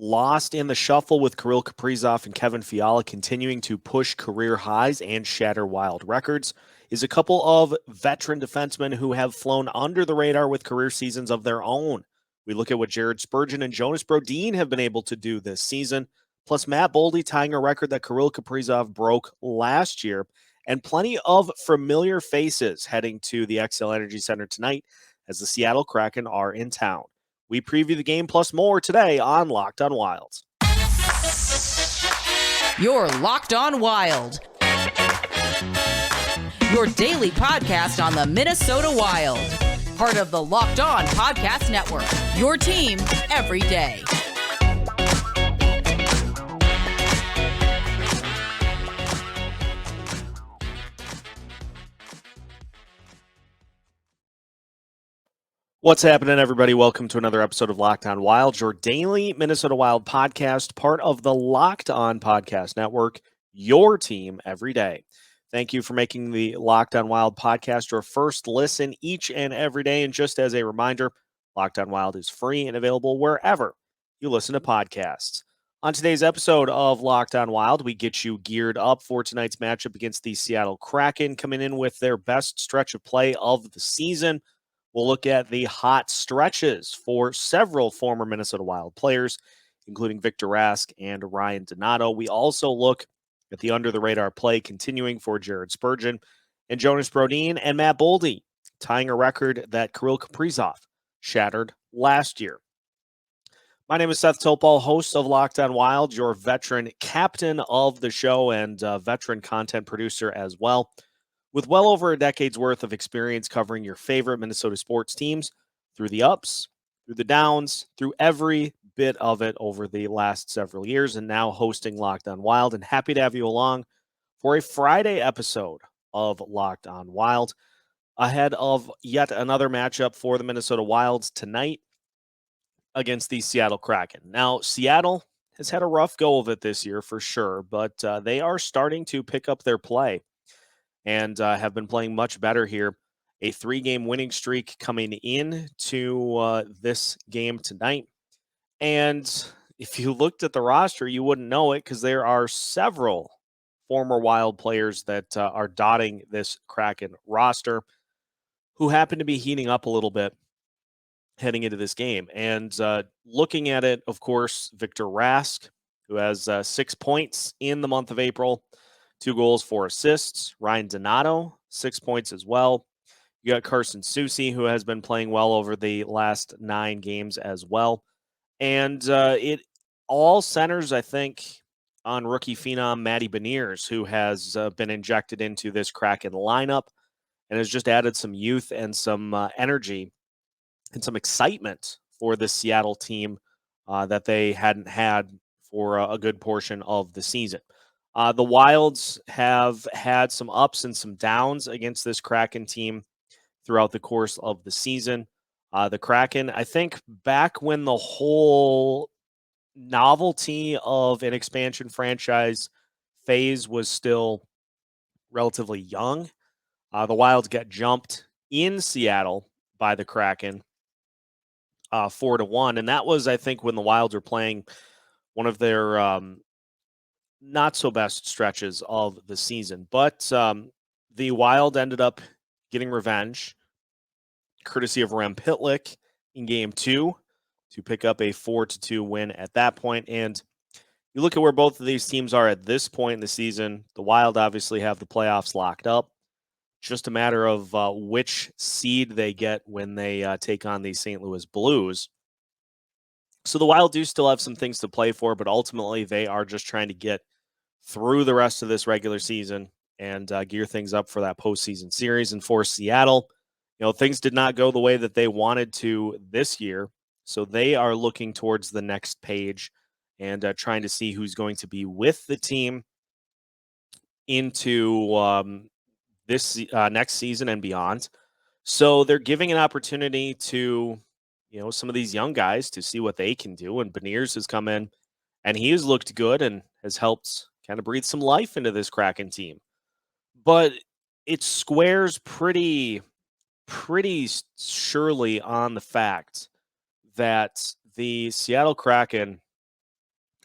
Lost in the shuffle with Kirill Kaprizov and Kevin Fiala continuing to push career highs and shatter wild records is a couple of veteran defensemen who have flown under the radar with career seasons of their own. We look at what Jared Spurgeon and Jonas Brodin have been able to do this season, plus Matt Boldy tying a record that Kirill Kaprizov broke last year, and plenty of familiar faces heading to the Xcel Energy Center tonight as the Seattle Kraken are in town. We preview the game plus more today on Locked on Wild. You're Locked on Wild, your daily podcast on the Minnesota Wild. Part of the Locked On Podcast Network, your team every day. What's happening, everybody? Welcome to another episode of Locked on Wild, your daily Minnesota Wild podcast, part of the Locked on Podcast Network, your team every day. Thank you for making the Locked on Wild podcast your first listen each and every day. And just as a reminder, Locked on Wild is free and available wherever you listen to podcasts. On today's episode of Locked on Wild, we get you geared up for tonight's matchup against the Seattle Kraken, coming in with their best stretch of play of the season. We'll look at the hot stretches for several former Minnesota Wild players, including Victor Rask and Ryan Donato. We also look at the under-the-radar play continuing for Jared Spurgeon and Jonas Brodin and Matt Boldy, tying a record that Kirill Kaprizov shattered last year. My name is Seth Topal, host of Locked on Wild, your veteran captain of the show and veteran content producer as well. With well over a decade's worth of experience covering your favorite Minnesota sports teams through the ups, through the downs, through every bit of it over the last several years, and now hosting Locked on Wild, and happy to have you along for a Friday episode of Locked on Wild, ahead of yet another matchup for the Minnesota Wilds tonight against the Seattle Kraken. Now, Seattle has had a rough go of it this year for sure, but they are starting to pick up their play and have been playing much better here. A 3-game winning streak coming into this game tonight. And if you looked at the roster, you wouldn't know it because there are several former Wild players that are dotting this Kraken roster who happen to be heating up a little bit heading into this game. And looking at it, of course, Victor Rask, who has 6 points in the month of April, 2 goals, 4 assists. Ryan Donato, 6 points as well. You got Carson Soucy, who has been playing well over the last 9 games as well. And it all centers, I think, on rookie phenom Matty Beniers, who has been injected into this Kraken lineup and has just added some youth and some energy and some excitement for the Seattle team that they hadn't had for a good portion of the season. The Wilds have had some ups and some downs against this Kraken team throughout the course of the season. The Kraken, I think back when the whole novelty of an expansion franchise phase was still relatively young, the Wilds got jumped in Seattle by the Kraken 4-1. And that was, I think, when the Wilds were playing one of their not so best stretches of the season. But the Wild ended up getting revenge, courtesy of Rem Pitlick in Game 2, to pick up a 4-2 win at that point. And you look at where both of these teams are at this point in the season. The Wild obviously have the playoffs locked up. Just a matter of which seed they get when they take on the St. Louis Blues. So the Wild do still have some things to play for, but ultimately they are just trying to get through the rest of this regular season and gear things up for that postseason series. And for Seattle, things did not go the way that they wanted to this year. So they are looking towards the next page and trying to see who's going to be with the team into this next season and beyond. So they're giving an opportunity to, some of these young guys to see what they can do. And Beniers has come in and he has looked good and has helped kind of breathe some life into this Kraken team. But it squares pretty surely on the fact that the Seattle Kraken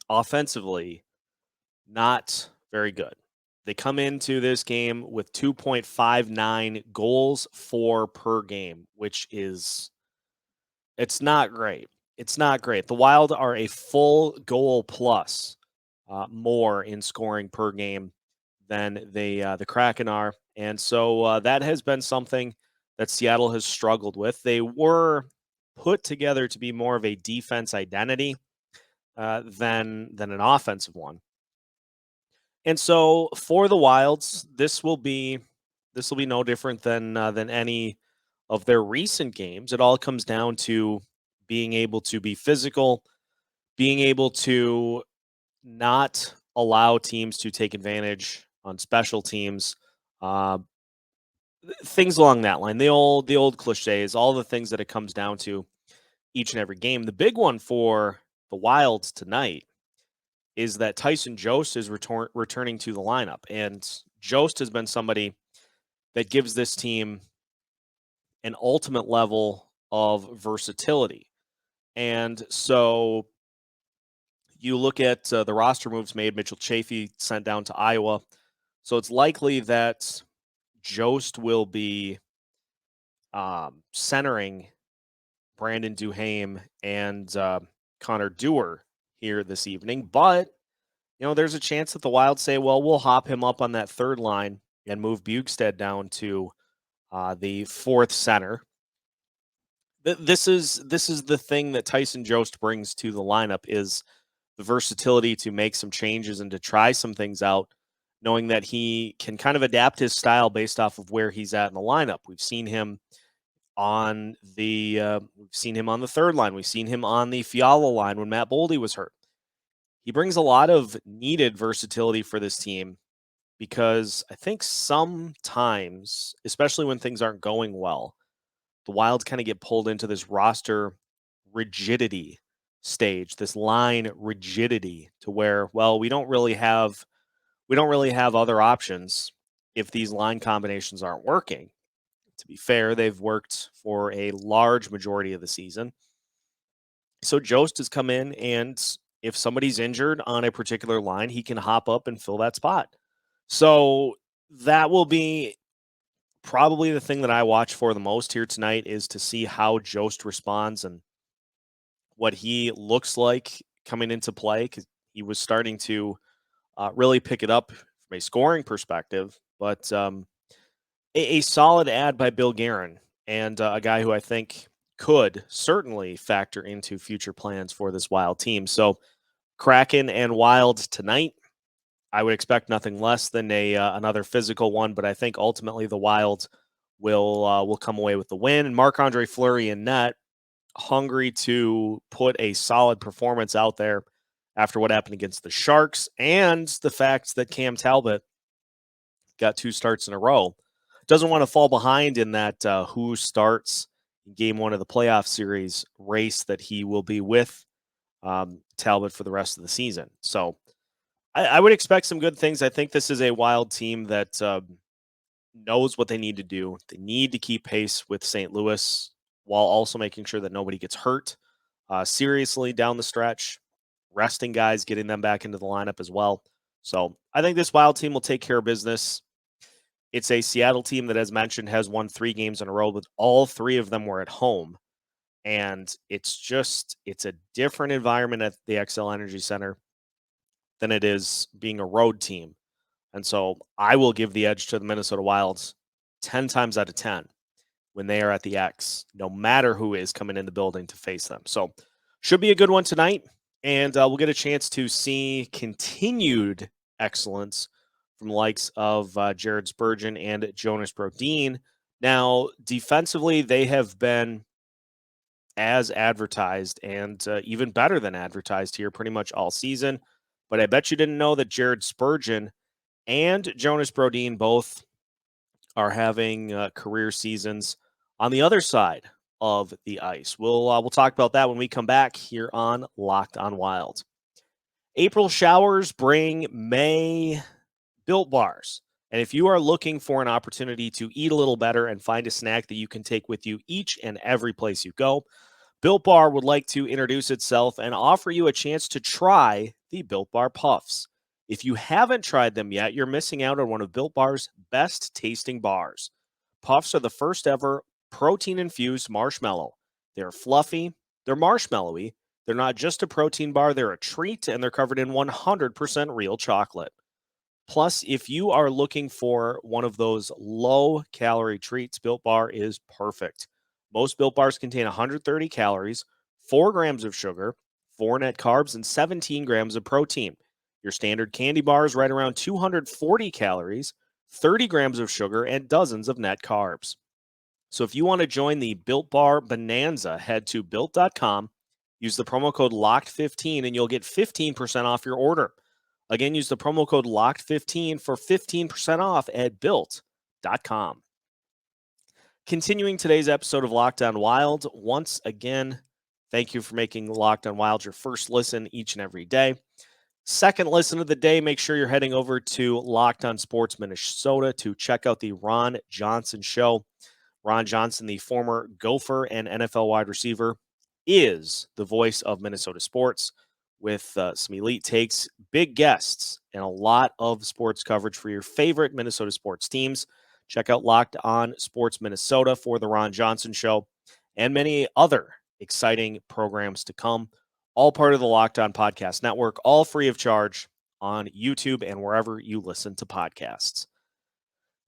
offensively, not very good. They come into this game with 2.59 goals for per game, which is it's not great. It's not great. The Wild are a full goal plus more in scoring per game than the Kraken are, and so that has been something that Seattle has struggled with. They were put together to be more of a defense identity than an offensive one. And so for the Wilds, this will be no different than any of their recent games. It all comes down to being able to be physical, being able to not allow teams to take advantage on special teams, uh, things along that line. The old cliches, all the things that it comes down to each and every game. The big one for the Wilds tonight is that Tyson Jost is returning to the lineup. And Jost has been somebody that gives this team an ultimate level of versatility. And so you look at the roster moves made, Mitchell Chafee sent down to Iowa. So it's likely that Jost will be centering Brandon Duhaime and Connor Dewar here this evening. But there's a chance that the Wild say, well, we'll hop him up on that third line and move Bugstead down to the fourth center. This is the thing that Tyson Jost brings to the lineup is the versatility to make some changes and to try some things out, knowing that he can kind of adapt his style based off of where he's at in the lineup. We've seen him on the third line. We've seen him on the Fiala line when Matt Boldy was hurt. He brings a lot of needed versatility for this team because I think sometimes, especially when things aren't going well, the Wilds kind of get pulled into this roster rigidity stage, this line rigidity to where, well, we don't really have other options if these line combinations aren't working. To be fair, they've worked for a large majority of the season. So Jost has come in, and if somebody's injured on a particular line, he can hop up and fill that spot. So that will be probably the thing that I watch for the most here tonight is to see how Jost responds and what he looks like coming into play, because he was starting to really pick it up from a scoring perspective. But a solid ad by Bill Guerin and a guy who I think could certainly factor into future plans for this Wild team. So Kraken and Wild tonight. I would expect nothing less than another physical one, but I think ultimately the Wild will come away with the win. And Marc-Andre Fleury in net, hungry to put a solid performance out there after what happened against the Sharks and the fact that Cam Talbot got 2 starts in a row. Doesn't want to fall behind in that who starts game 1 of the playoff series race that he will be with Talbot for the rest of the season. So I would expect some good things. I think this is a Wild team that knows what they need to do. They need to keep pace with St. Louis while also making sure that nobody gets hurt seriously down the stretch, resting guys, getting them back into the lineup as well. So I think this Wild team will take care of business. It's a Seattle team that, as mentioned, has won 3 games in a row, but all 3 of them were at home. And it's a different environment at the Xcel Energy Center than it is being a road team. And so I will give the edge to the Minnesota Wilds 10 times out of 10 when they are at the X, no matter who is coming in the building to face them. So should be a good one tonight. And we'll get a chance to see continued excellence from the likes of Jared Spurgeon and Jonas Brodin. Now, defensively, they have been as advertised and even better than advertised here pretty much all season. But I bet you didn't know that Jared Spurgeon and Jonas Brodin both are having career seasons on the other side of the ice. We'll talk about that when we come back here on Locked on Wild. April showers bring May Built Bars. And if you are looking for an opportunity to eat a little better and find a snack that you can take with you each and every place you go, Built Bar would like to introduce itself and offer you a chance to try the Built Bar Puffs. If you haven't tried them yet, you're missing out on one of Built Bar's best tasting bars. Puffs are the first ever protein infused marshmallow. They're fluffy, they're marshmallowy, they're not just a protein bar, they're a treat, and they're covered in 100% real chocolate. Plus, if you are looking for one of those low calorie treats, Built Bar is perfect. Most Built Bars contain 130 calories, 4 grams of sugar, 4 net carbs, and 17 grams of protein. Your standard candy bar is right around 240 calories, 30 grams of sugar, and dozens of net carbs. So if you want to join the Built Bar Bonanza, head to built.com, use the promo code LOCKED15, and you'll get 15% off your order. Again, use the promo code LOCKED15 for 15% off at built.com. Continuing today's episode of Locked On Wild, once again, thank you for making Locked On Wild your first listen each and every day. Second listen of the day, make sure you're heading over to Locked On Sports Minnesota to check out the Ron Johnson Show. Ron Johnson, the former Gopher and NFL wide receiver, is the voice of Minnesota sports with some elite takes, big guests, and a lot of sports coverage for your favorite Minnesota sports teams. Check out Locked On Sports Minnesota for the Ron Johnson Show and many other exciting programs to come, all part of the Locked On Podcast Network, all free of charge on YouTube and wherever you listen to podcasts.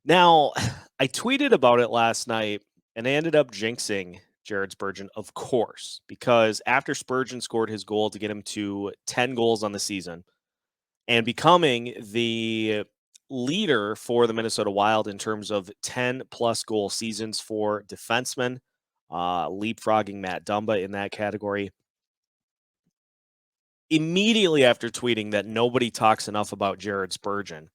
Now, I tweeted about it last night, and I ended up jinxing Jared Spurgeon, of course, because after Spurgeon scored his goal to get him to 10 goals on the season and becoming the leader for the Minnesota Wild in terms of 10-plus goal seasons for defensemen, leapfrogging Matt Dumba in that category, immediately after tweeting that nobody talks enough about Jared Spurgeon,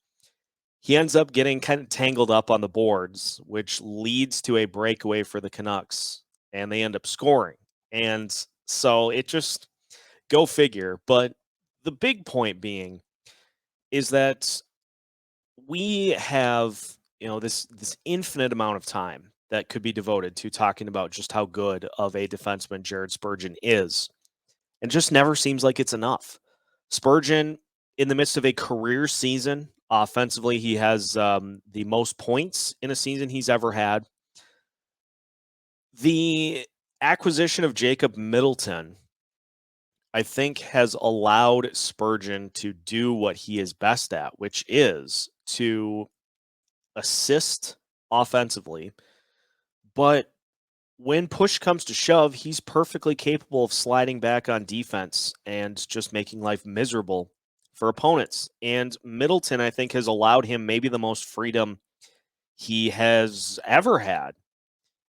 he ends up getting kind of tangled up on the boards, which leads to a breakaway for the Canucks, and they end up scoring. And so it just, go figure. But the big point being is that we have, this infinite amount of time that could be devoted to talking about just how good of a defenseman Jared Spurgeon is, and just never seems like it's enough. Spurgeon, in the midst of a career season, offensively, he has the most points in a season he's ever had. The acquisition of Jacob Middleton, I think, has allowed Spurgeon to do what he is best at, which is to assist offensively. But when push comes to shove, he's perfectly capable of sliding back on defense and just making life miserable for opponents. And Middleton, I think, has allowed him maybe the most freedom he has ever had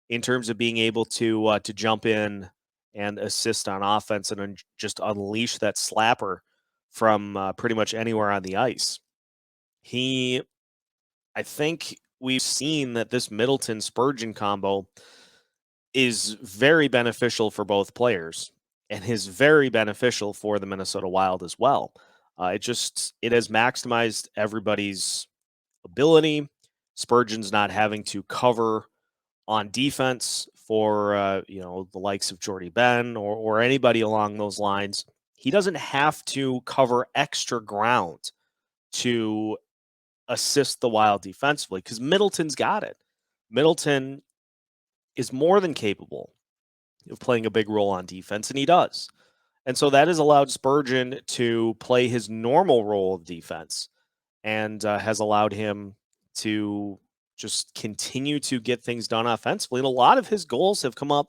in terms of being able to jump in and assist on offense and just unleash that slapper from pretty much anywhere on the ice. I think we've seen that this Middleton-Spurgeon combo is very beneficial for both players and is very beneficial for the Minnesota Wild as well. It has maximized everybody's ability. Spurgeon's not having to cover on defense for the likes of Jordy Ben or anybody along those lines. He doesn't have to cover extra ground to assist the Wild defensively because Middleton's got it. Middleton is more than capable of playing a big role on defense, and he does. And so that has allowed Spurgeon to play his normal role of defense and has allowed him to just continue to get things done offensively. And a lot of his goals have come up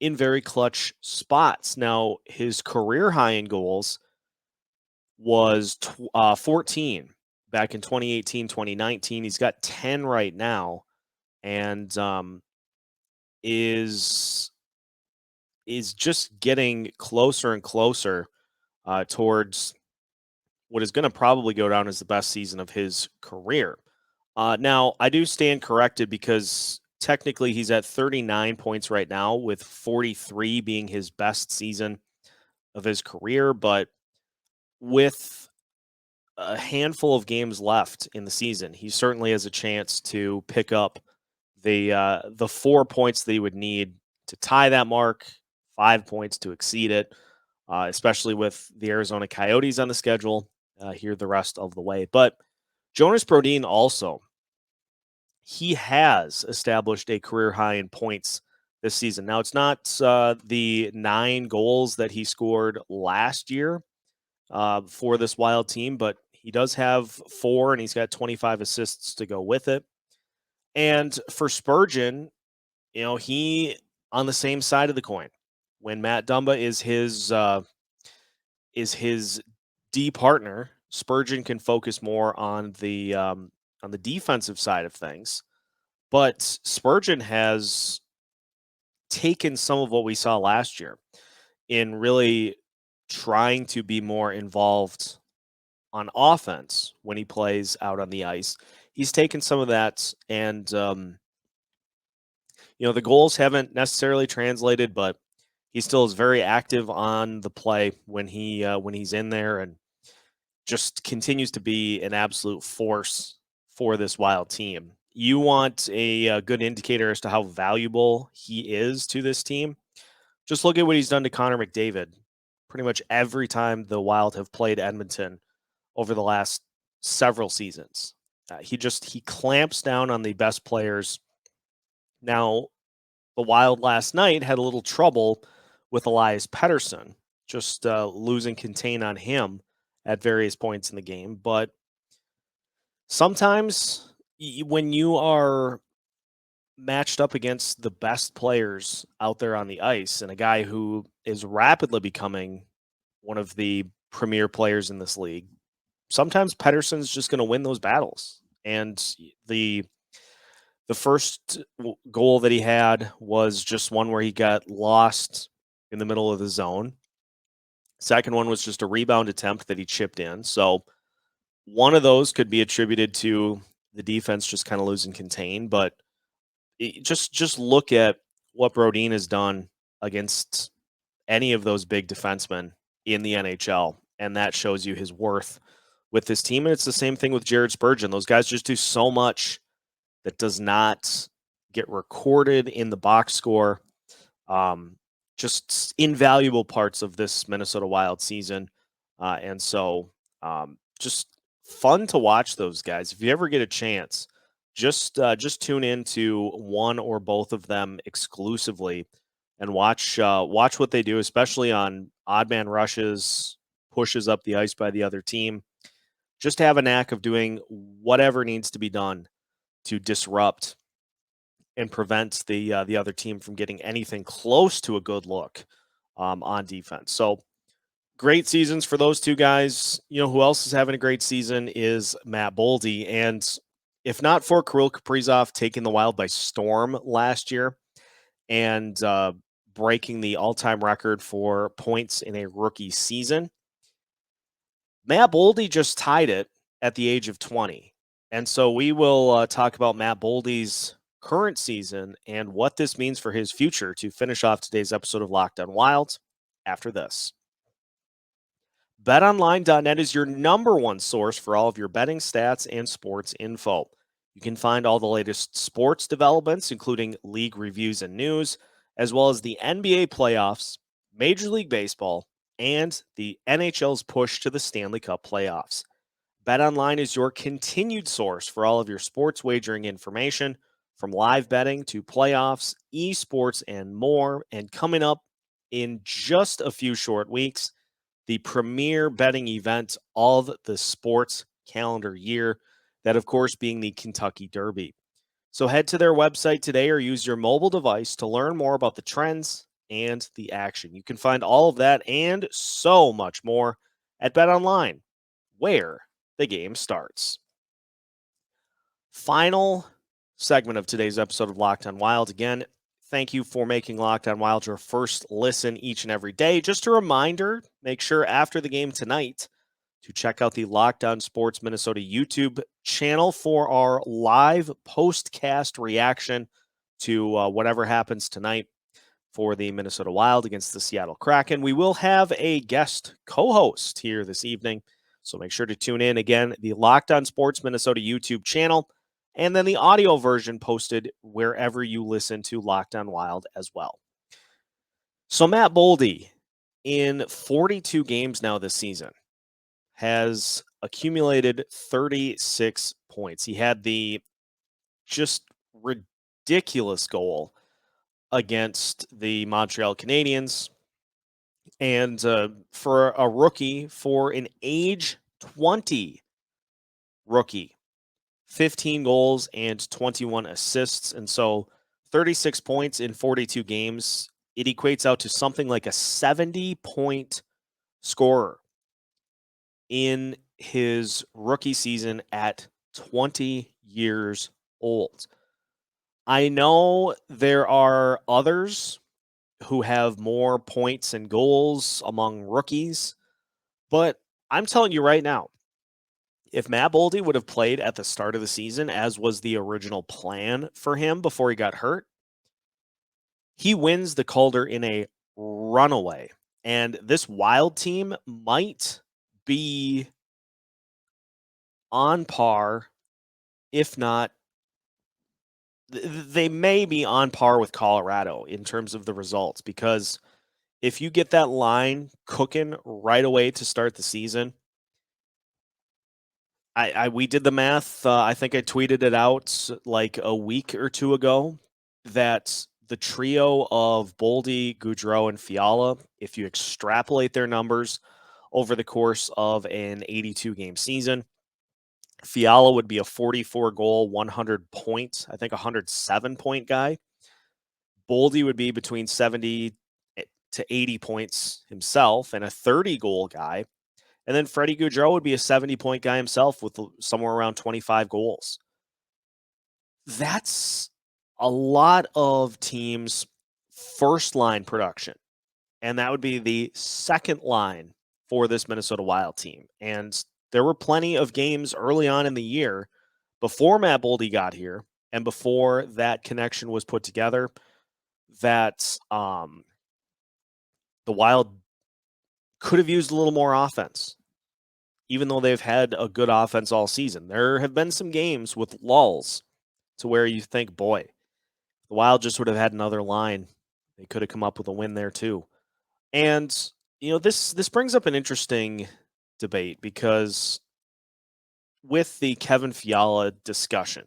in very clutch spots. Now, his career high in goals was 14 back in 2018, 2019. He's got 10 right now and is just getting closer and closer towards what is going to probably go down as the best season of his career. Now, I do stand corrected because technically he's at 39 points right now, with 43 being his best season of his career. But with a handful of games left in the season, he certainly has a chance to pick up the 4 points that he would need to tie that mark, 5 points to exceed it, especially with the Arizona Coyotes on the schedule here the rest of the way. But Jonas Brodin also, he has established a career high in points this season. Now, it's not the 9 goals that he scored last year for this Wild team, but he does have 4, and he's got 25 assists to go with it. And for Spurgeon, he on the same side of the coin. When Matt Dumba is his D partner, Spurgeon can focus more on the defensive side of things. But Spurgeon has taken some of what we saw last year in really trying to be more involved on offense when he plays out on the ice. He's taken some of that, and the goals haven't necessarily translated, but he still is very active on the play when he's in there, and just continues to be an absolute force for this Wild team. You want a good indicator as to how valuable he is to this team? Just look at what he's done to Connor McDavid. Pretty much every time the Wild have played Edmonton over the last several seasons, he clamps down on the best players. Now, the Wild last night had a little trouble with Elias Pettersson, just losing contain on him at various points in the game. But sometimes when you are matched up against the best players out there on the ice, and a guy who is rapidly becoming one of the premier players in this league, sometimes Pettersson's just going to win those battles. And the first goal that he had was just one where he got lost in the middle of the zone. Second one was just a rebound attempt that he chipped in. So one of those could be attributed to the defense just kind of losing contain, but just look at what Brodin has done against any of those big defensemen in the NHL, and that shows you his worth with this team. And it's the same thing with Jared Spurgeon. Those guys just do so much that does not get recorded in the box score. Just invaluable parts of this Minnesota Wild season. And so just fun to watch those guys. If you ever get a chance, just tune into one or both of them exclusively and watch what they do, especially on odd man rushes, pushes up the ice by the other team. Just have a knack of doing whatever needs to be done to disrupt and prevent the other team from getting anything close to a good look on defense. So great seasons for those two guys. Who else is having a great season is Matt Boldy. And if not for Kirill Kaprizov taking the Wild by storm last year and breaking the all-time record for points in a rookie season, Matt Boldy just tied it at the age of 20. And so we will talk about Matt Boldy's current season and what this means for his future to finish off today's episode of Locked On Wild after this. BetOnline.net is your number one source for all of your betting stats and sports info. You can find all the latest sports developments, including league reviews and news, as well as the NBA playoffs, Major League Baseball, and the NHL's push to the Stanley Cup playoffs. BetOnline is your continued source for all of your sports wagering information, from live betting to playoffs, esports, and more. And coming up in just a few short weeks, the premier betting event of the sports calendar year, that of course being the Kentucky Derby. So head to their website today or use your mobile device to learn more about the trends and the action. You can find all of that and so much more at BetOnline, where the game starts. Final segment of today's episode of Locked On Wild. Again, thank you for making Locked On Wild your first listen each and every day. Just a reminder, make sure after the game tonight to check out the Locked On Sports Minnesota YouTube channel for our live postcast reaction to whatever happens tonight for the Minnesota Wild against the Seattle Kraken. We will have a guest co-host here this evening, so make sure to tune in. Again, the Locked On Sports Minnesota YouTube channel, and then the audio version posted wherever you listen to Locked On Wild as well. So Matt Boldy, in 42 games now this season, has accumulated 36 points. He had the just ridiculous goal against the Montreal Canadiens. And for a rookie, for an age 20 rookie, 15 goals and 21 assists. And so 36 points in 42 games, it equates out to something like a 70-point scorer in his rookie season at 20 years old. I know there are others who have more points and goals among rookies, but I'm telling you right now, if Matt Boldy would have played at the start of the season, as was the original plan for him before he got hurt, he wins the Calder in a runaway. And this Wild team might be on par, if not, they may be on par with Colorado in terms of the results, because if you get that line cooking right away to start the season, we did the math. I think I tweeted it out like a week or two ago that the trio of Boldy, Goudreau, and Fiala, if you extrapolate their numbers over the course of an 82 game season, Fiala would be a 44 goal, 100 point, I think 107 point guy. Boldy would be between 70 to 80 points himself and a 30 goal guy. And then Freddie Goudreau would be a 70-point guy himself with somewhere around 25 goals. That's a lot of teams' first line production. And that would be the second line for this Minnesota Wild team. And there were plenty of games early on in the year before Matt Boldy got here and before that connection was put together that the Wild could have used a little more offense, even though they've had a good offense all season. There have been some games with lulls to where you think, boy, the Wild just would have had another line. They could have come up with a win there too. And, this brings up an interesting debate because with the Kevin Fiala discussion,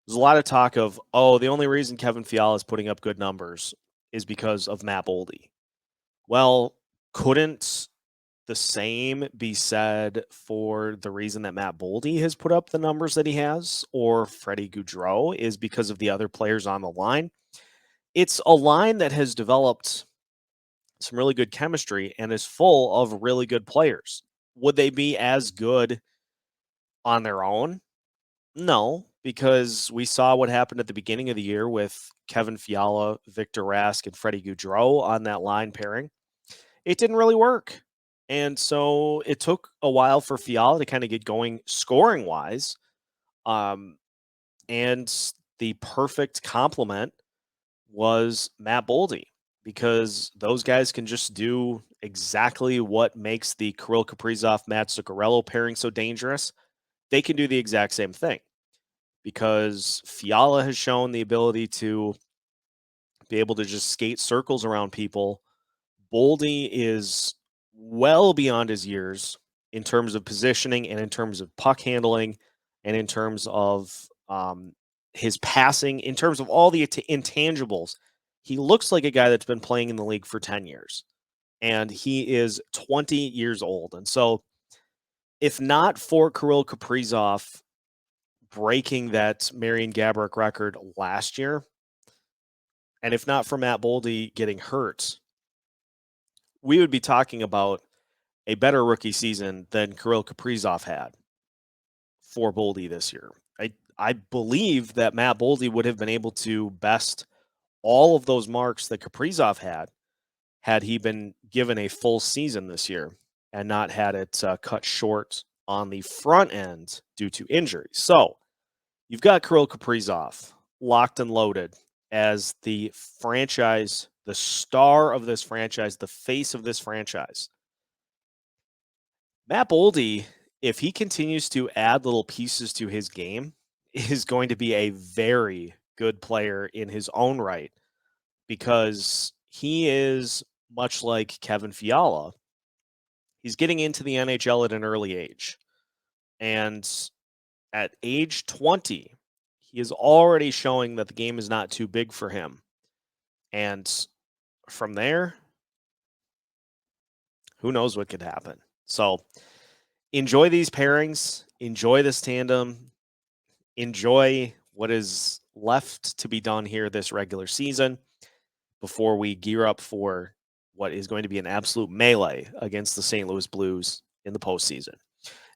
there's a lot of talk of, the only reason Kevin Fiala is putting up good numbers is because of Matt Boldy. Well, couldn't the same be said for the reason that Matt Boldy has put up the numbers that he has, or Freddie Goudreau, is because of the other players on the line? It's a line that has developed some really good chemistry and is full of really good players. Would they be as good on their own? No, because we saw what happened at the beginning of the year with Kevin Fiala, Victor Rask, and Freddie Goudreau on that line pairing. It didn't really work. And so it took a while for Fiala to kind of get going scoring wise. And the perfect complement was Matt Boldy, because those guys can just do exactly what makes the Kirill Kaprizov, Matt Zuccarello pairing so dangerous. They can do the exact same thing because Fiala has shown the ability to be able to just skate circles around people. Boldy is well beyond his years in terms of positioning and in terms of puck handling and in terms of his passing, in terms of all the intangibles. He looks like a guy that's been playing in the league for 10 years, and he is 20 years old. And so if not for Kirill Kaprizov breaking that Marian Gaborik record last year, and if not for Matt Boldy getting hurt, we would be talking about a better rookie season than Kirill Kaprizov had for Boldy this year. I believe that Matt Boldy would have been able to best all of those marks that Kaprizov had he been given a full season this year and not had it cut short on the front end due to injury. So you've got Kirill Kaprizov locked and loaded as the franchise, the star of this franchise, the face of this franchise. Matt Boldy, if he continues to add little pieces to his game, is going to be a very good player in his own right, because he is much like Kevin Fiala. He's getting into the NHL at an early age. And at age 20, he is already showing that the game is not too big for him. And from there, who knows what could happen. So enjoy these pairings, enjoy this tandem, enjoy what is left to be done here this regular season before we gear up for what is going to be an absolute melee against the St. Louis Blues in the postseason.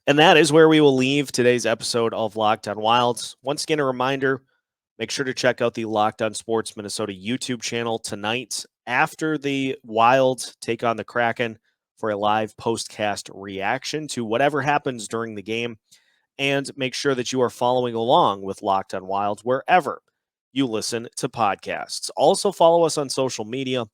And that is where we will leave today's episode of Locked On Wilds. Once again, a reminder, make sure to check out the Locked On Sports Minnesota YouTube channel tonight after the Wild take on the Kraken for a live postcast reaction to whatever happens during the game. And make sure that you are following along with Locked On Wild wherever you listen to podcasts. Also follow us on social media.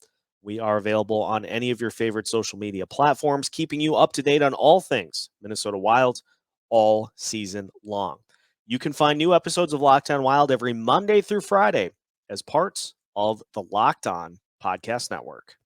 We are available on any of your favorite social media platforms, keeping you up to date on all things Minnesota Wild all season long. You can find new episodes of Locked On Wild every Monday through Friday as parts of the Locked On Podcast Network.